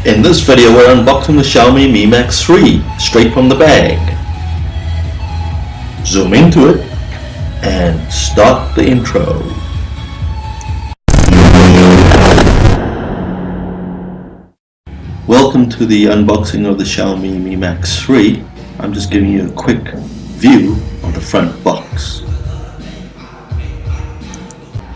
In this video we're unboxing the Xiaomi Mi Max 3 straight from the bag. Zoom into it and start the intro. Welcome to the unboxing of the Xiaomi Mi Max 3. I'm just giving you a quick view of the front box.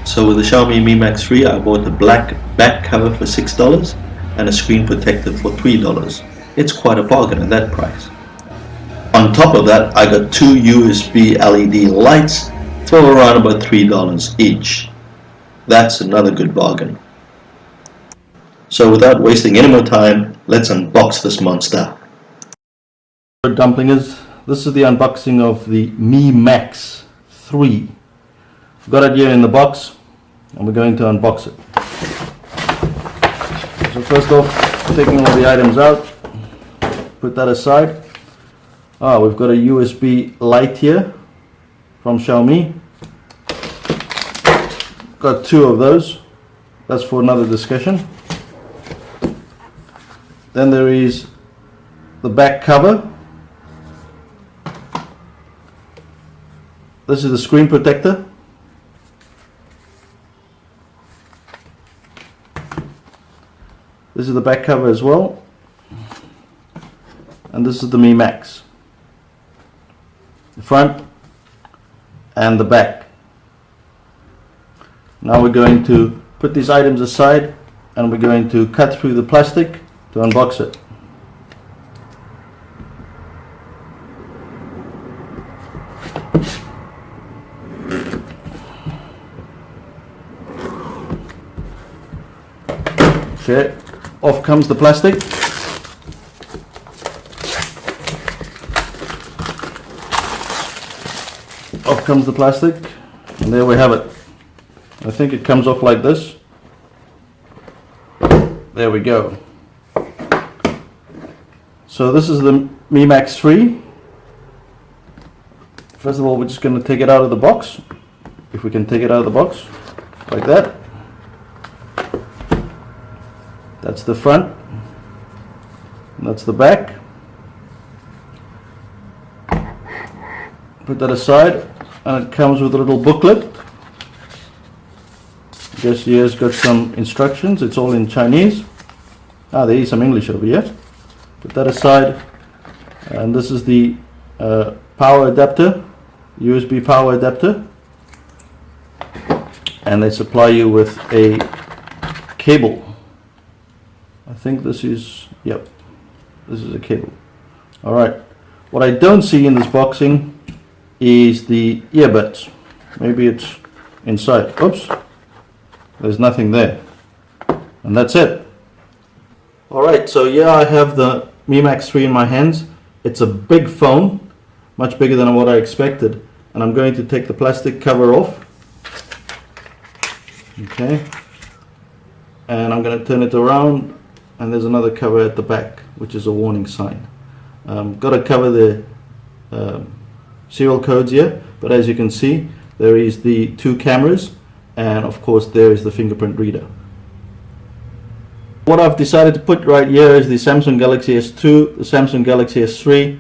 So with the Xiaomi Mi Max 3 I bought a black back cover for $6 and a screen protector for $3. It's quite a bargain at that price. On top of that, I got two USB LED lights for around about $3 each. That's another good bargain. So without wasting any more time, let's unbox this monster. Dumplingers, this is the unboxing of the Mi Max 3. I've got it here in the box and we're going to unbox it. So first off, taking all the items out, put that aside. We've got a USB light here from Xiaomi. Got two of those. That's for another discussion. Then there is the back cover. This is the screen protector. This is the back cover as well, and this is the Mi Max, the front and the back. Now we're going to put these items aside and we're going to cut through the plastic to unbox it. Okay. Off comes the plastic. Off comes the plastic, and there we have it. I think it comes off like this. There we go. So this is the Mi Max 3. First of all, we're just going to take it out of the box. If we can take it out of the box, like that. That's the front, and that's the back. Put that aside, and it comes with a little booklet. I guess here's got some instructions. It's all in Chinese. There is some English over here. Put that aside, and this is the power adapter, USB power adapter, and they supply you with a cable. I think this is, yep, this is a cable. Alright, what I don't see in this boxing is the earbuds. Maybe it's inside. Oops, there's nothing there. And that's it. Alright, so yeah, I have the Mi Max 3 in my hands. It's a big phone, much bigger than what I expected. And I'm going to take the plastic cover off. Okay. And I'm going to turn it around. And there's another cover at the back, which is a warning sign. Got to cover the serial codes here, but as you can see, there is the two cameras, and of course there is the fingerprint reader. What I've decided to put right here is the Samsung Galaxy S2, the Samsung Galaxy S3,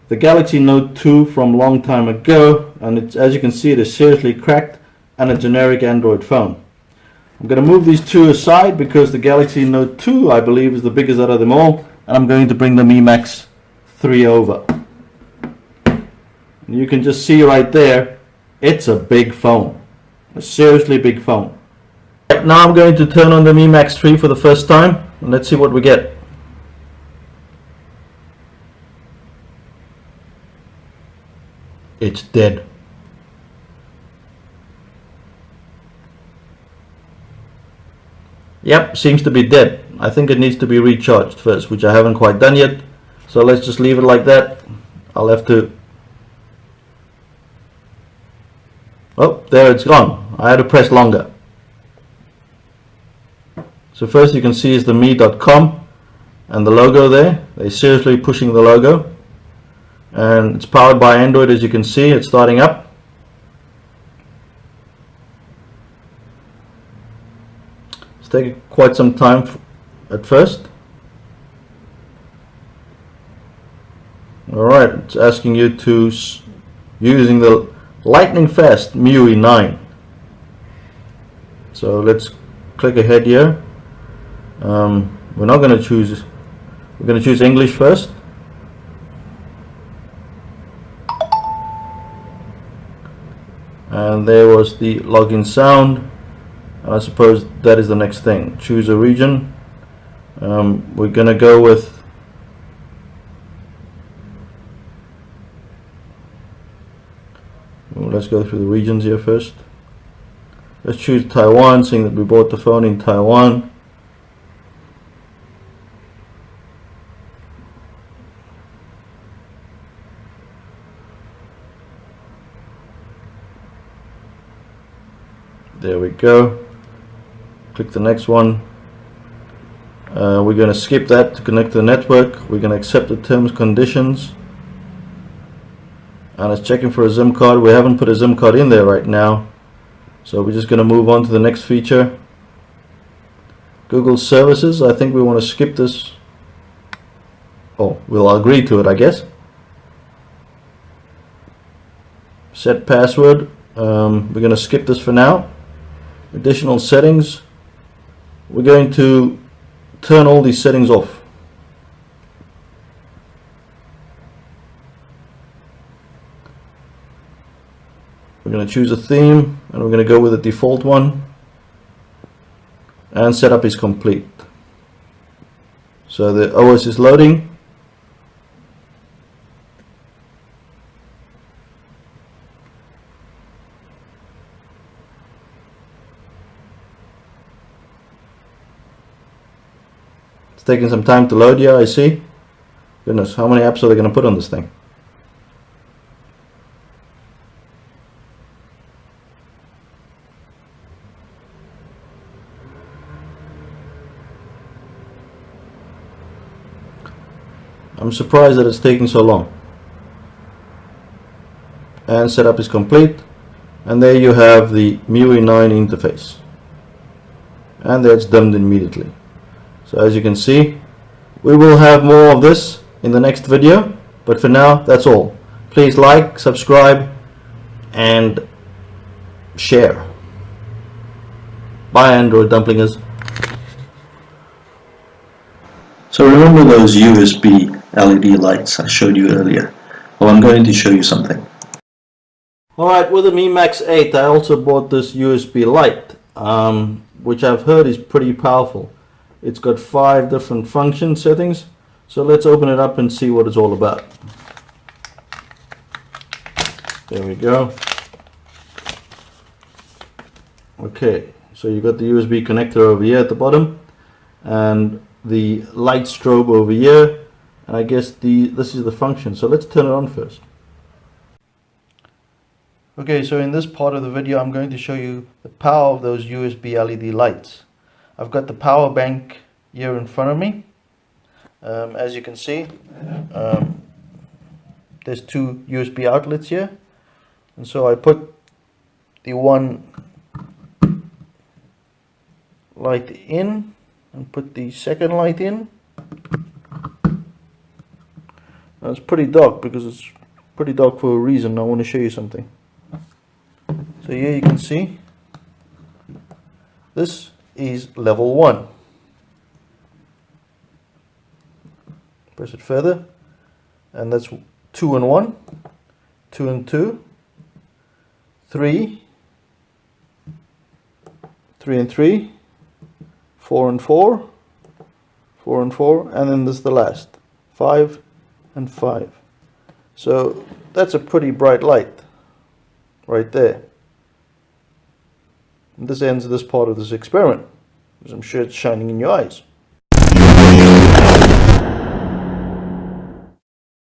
the Galaxy Note 2 from a long time ago, and it's, as you can see, it is seriously cracked, and a generic Android phone. I'm going to move these two aside because the Galaxy Note 2 I believe is the biggest out of them all, and I'm going to bring the Mi Max 3 over. And you can just see right there, it's a big phone, a seriously big phone. Right, now I'm going to turn on the Mi Max 3 for the first time, and let's see what we get. It's dead. Yep, seems to be dead. I think it needs to be recharged first, which I haven't quite done yet. So let's just leave it like that. I'll have to... Oh, there it's gone. I had to press longer. So first you can see is the mi.com and the logo there. They're seriously pushing the logo. And it's powered by Android, as you can see. It's starting up. It's taking quite some time at first. Alright, it's asking you to using the lightning fast MIUI 9. So let's click ahead here. We're not going to choose, we're going to choose English first. And there was the login sound. And I suppose that is the next thing. Choose a region. We're going to go with let's go through the regions here first. Let's choose Taiwan, seeing that we bought the phone in Taiwan. There we go. Click the next one. We're going to skip that to connect to the network. We're going to accept the terms conditions. And it's checking for a SIM card. We haven't put a SIM card in there right now, so we're just going to move on to the next feature. Google services. I think we want to skip this. Oh, we'll agree to it, I guess. Set password. We're going to skip this for now. Additional settings. We're going to turn all these settings off. We're going to choose a theme, and we're going to go with the default one, and setup is complete. So the OS is loading. It's taking some time to load here, I see. Goodness, how many apps are they going to put on this thing? I'm surprised that it's taking so long. And setup is complete. And there you have the MIUI 9 interface. And there it's dumped immediately. So as you can see, we will have more of this in the next video. But for now, that's all. Please like, subscribe, and share. Bye, Android dumplingers. So remember those USB LED lights I showed you earlier? Well, I'm going to show you something. Alright, with the Mi Max 8 I also bought this USB light, which I've heard is pretty powerful. It's got 5 different function settings, so let's open it up and see what it's all about. There we go. Okay, so you've got the USB connector over here at the bottom, and the light strobe over here, and I guess this is the function. So let's turn it on first. Okay, so in this part of the video I'm going to show you the power of those USB LED lights. I've got the power bank here in front of me. As you can see, there's 2 USB outlets here, and so I put the one light in and put the second light in. Now it's pretty dark because it's pretty dark for a reason. I want to show you something. So here you can see this is level 1. Press it further, and that's 2 and 1, 2 and 2, 3, 3 and 3, 4 and 4, 4 and 4, and then there's the last 5 and 5. So that's a pretty bright light right there. And this ends this part of this experiment, because I'm sure it's shining in your eyes.